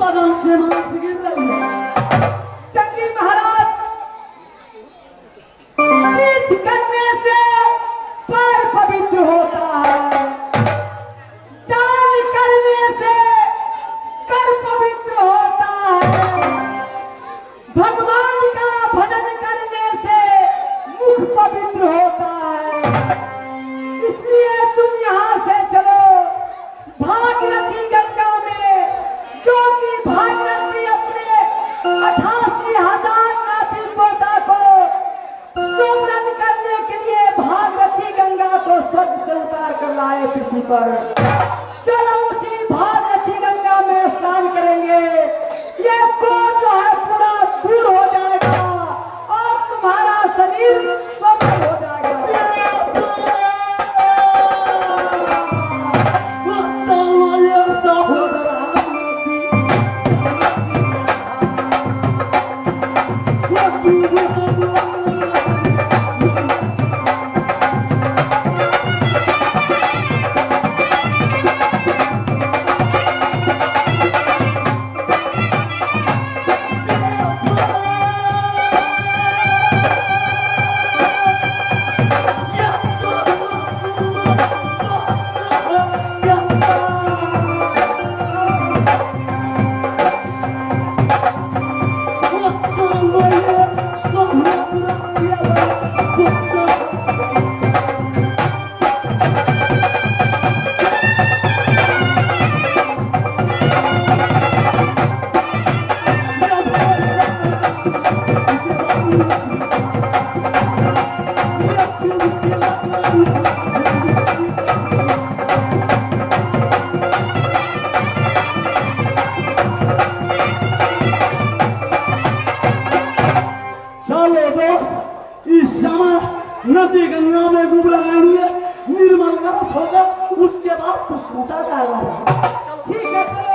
बदन से मांस गिर रही है। जंगी महाराज, तीर्थ करने से पैर पवित्र होता है, दान करने से कर पवित्र होता है, भगवान का भजन करने से मुख पवित्र होता है। इसलिए तुम यहाँ से चलो भागीरथी गंगा में, जो कि भागीरथी अपने 88,000 नाती पोता को सुमरन करने के लिए भागीरथी गंगा को स्वर्ग से उतार कर लाए पृथ्वी पर। चलो उसी भागीरथी गंगा में स्नान करेंगे, ये कोप जो है पूरा दूर हो जाएगा और तुम्हारा शरीर स्वस्थ हो जाएगा। नदी गंगा में डूब लगाएंगे, निर्मल गर्भ होगा, उसके बाद खुशबूसा जाएगा। ठीक है, चलो।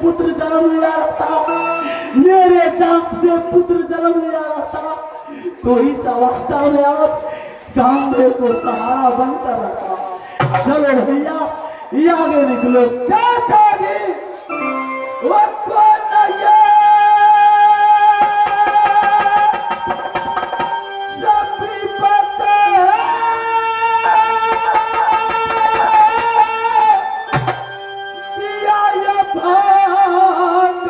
पुत्र जन्म लिया रहता, मेरे जाग से पुत्र जन्म लिया रहता, तो इस अवस्था में आज कांधे को सहारा बनकर रहता। चलो भैया, ये आगे निकलो। चाचा जी, वो कौन नहीं है? सभी पता है, दिया ये भगवान,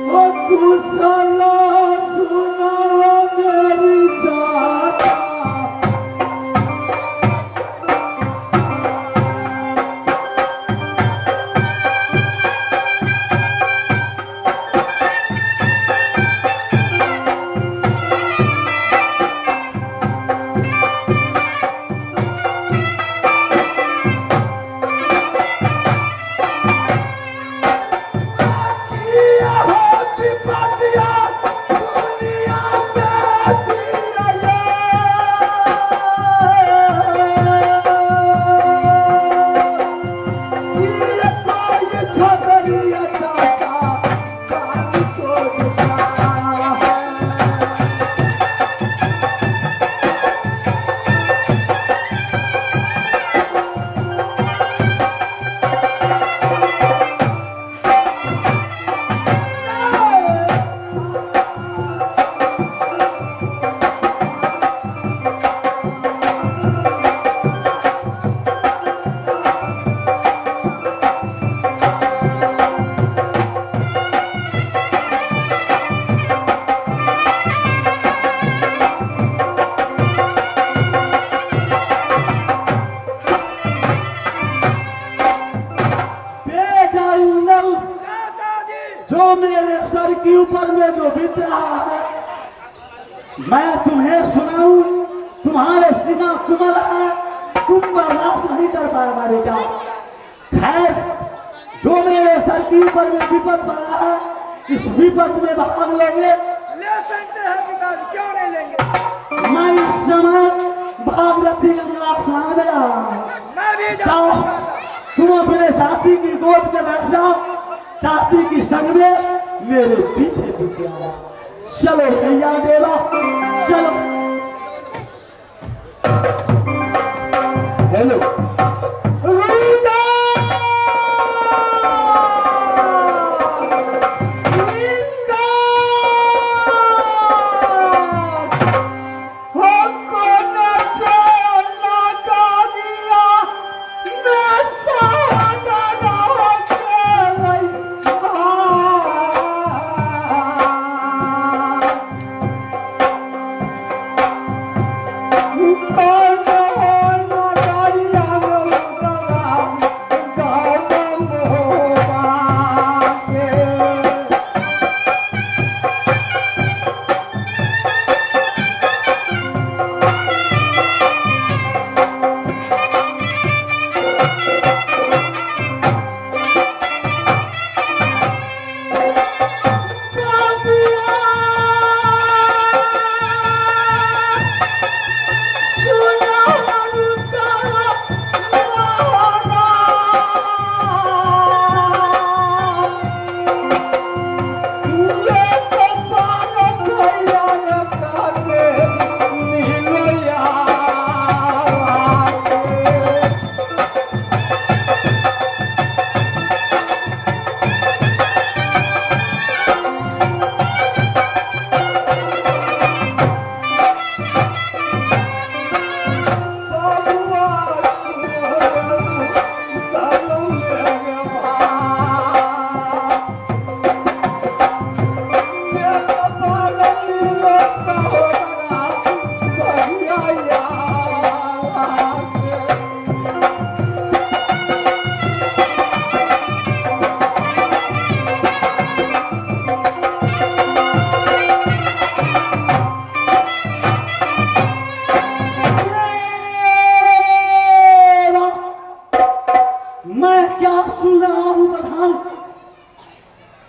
वो कुशला सुनाओ मेरी जाता। जो मेरे सर के ऊपर में जो बीत रहा है मैं तुम्हें सुनाऊं, तुम्हारे सीना कुमल है, तुम बर्दाश्त नहीं कर पाएगा बेटा। खैर जो मेरे सर के ऊपर में विपद पड़ा है इस विपद में भाग लोगे? ले सकते हैं पिताजी, क्यों नहीं लेंगे। मैं इस समय भागीरथी गंगा स्नान में जा रहा हूँ। मैं भी जाओ तुम अपने चाची की गोद में बैठ जाओ, चाची की संग में मेरे पीछे पीछे आओ। चलो भैया देवा चलो। हेलो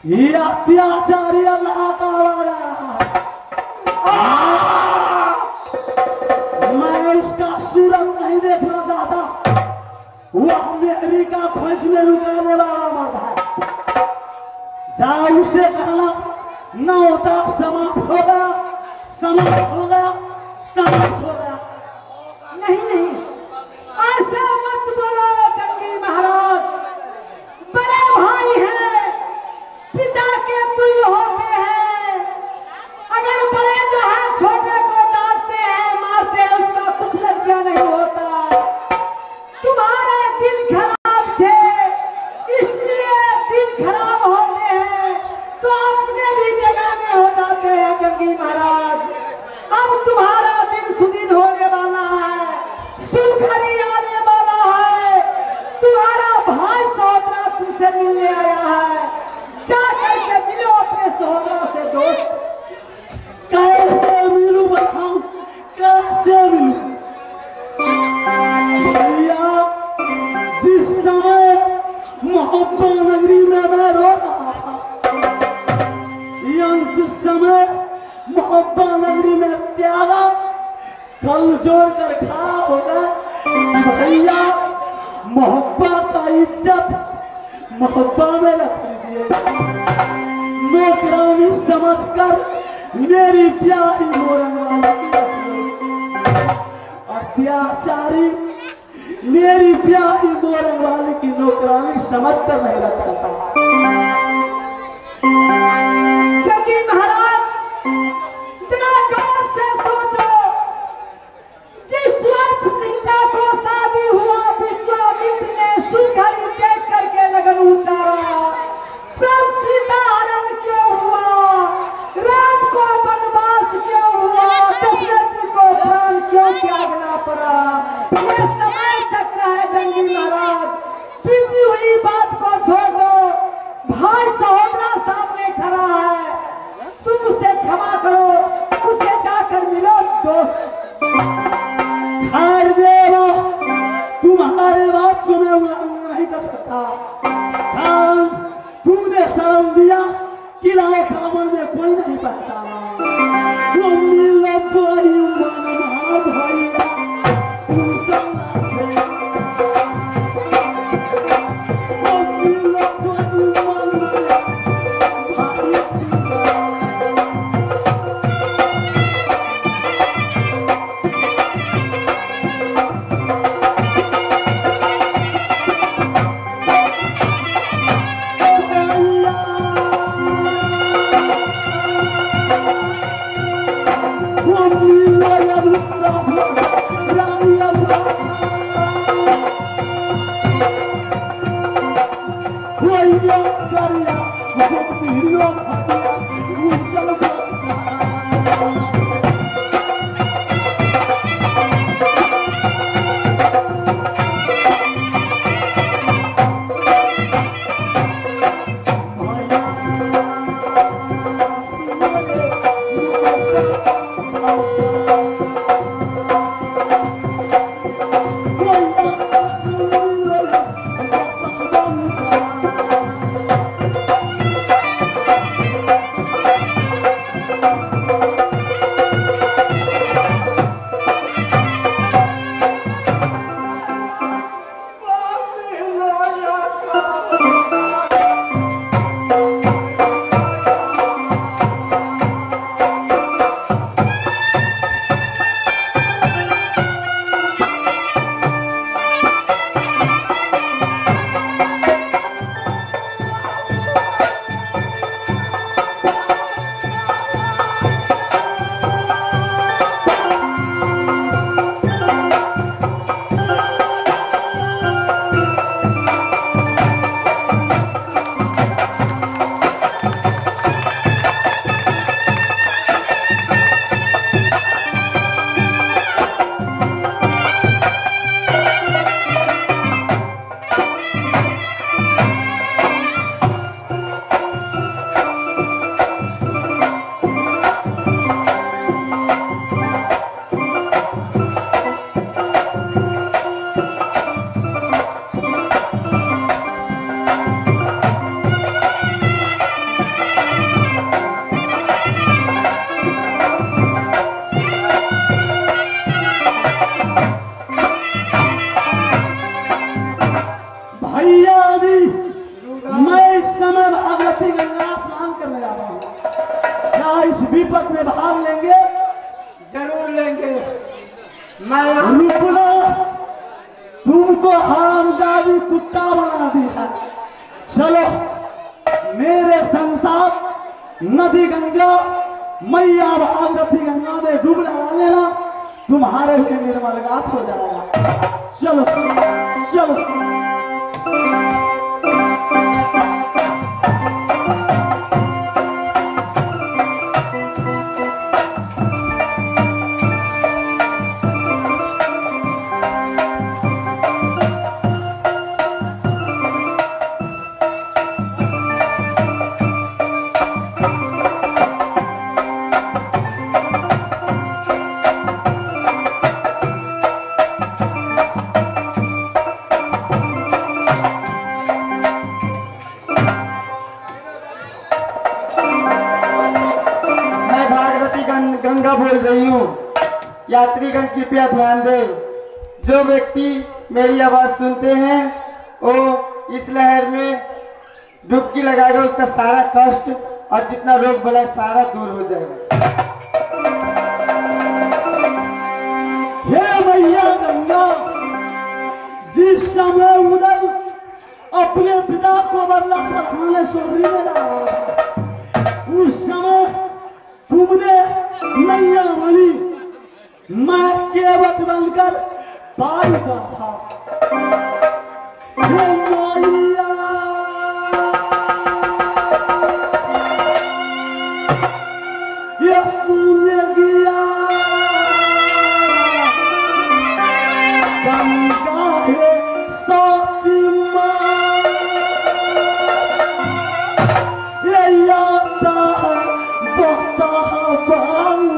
ये अत्याचारी अल्लाह का आवाज आ रहा है। मैं उसका सूरत नहीं देखना चाहता, वह मेहरी का खोज में लुकाने वाला मर्द है। जाओ उसे कहना न होता समाप्त होगा, समाप्त होगा, समाप्त होगा। नहीं नहीं ऐसे मत बोलो जंगी महाराज, बड़े भाई हैं, पिता के तुल्य होते हैं। अगर बड़े जो है छोटे को डांटते हैं, मारते हैं, उसका कुछ लज्जा नहीं होता। तुम्हारे दिल खराब थे इसलिए दिल खराब होते हैं, तो अपने भी बेगाने हो जाते हैं जंगी महाराज। अब तुम्हारा दिन सुदिन होने वाला है, सुखरी आने वाला है। तुम्हारा भाई सहोदरा तुमसे मिलने आया है, जा करके मिलो अपने सहोदरा से दोस्त। कैसे मिलूं बताऊं, कैसे मिलूं भैया? जिस समय मोहब्बत नगरी में मैं रो रहा था, अंत समय मोहब्बत नगरी में त्यागा कल जोड़ कर खड़ा होगा। भैया मोहब्बत का इज्जत मोहब्बत में रख दीजिए। नौकरानी समझकर मेरी प्यारी मोरंगवाली अत्याचारी मेरी प्यारी मोरंगवाली की नौकरानी समझकर नहीं रखा था। जंगी महाराज जरा गौर से सोचो, जिस वक्त सीता को शादी हुआ विश्वामित्र ने सुखरी देख करके लगन उचारा, तब सीता हरण क्यों हुआ, राम को वनवास क्यों हुआ, दशरथ जी को प्राण क्यों त्यागना पड़ा? ये समय चक्र है जंगी महाराज। बीती हुई बात को छोड़ दो, भाई सहोदरा सामने खड़ा है, तुम उसे क्षमा करो, उसे जाकर मिलो दोस्त। खैर देवा, तुम्हारे बात को मैं उल्लंघन नहीं कर सकता। कारण तुमने शरण दिया कि राय कामन में कोई नहीं पहचाना। तुम मिलो कोई मन भैया विपद में भाग लेंगे? जरूर लेंगे। मैं रुकना, तुमको हरामजादी कुत्ता बना दिया। चलो मेरे संग साथ नदी गंगा मैया भागीरथी गंगा में डूब लगा लेना, तुम्हारे भी निर्मलगात हो जाएगा। चलो चलो। गंगा बोल रही हूँ। यात्रीगण कृपया ध्यान दें, जो व्यक्ति मेरी आवाज सुनते हैं वो इस लहर में डुबकी लगाएगा, उसका सारा कष्ट और जितना रोग बला सारा दूर हो जाएगा। हे मैया गंगा, जिस समय उदय अपने पिता को बदला खाने सोरी में डाला, उस समय तुमने नैया बनी, मैं केवट बनकर पार का था। हे मैया, ये सुनने गया गंगा है साथी माँ, ये याद है बता बाऊ।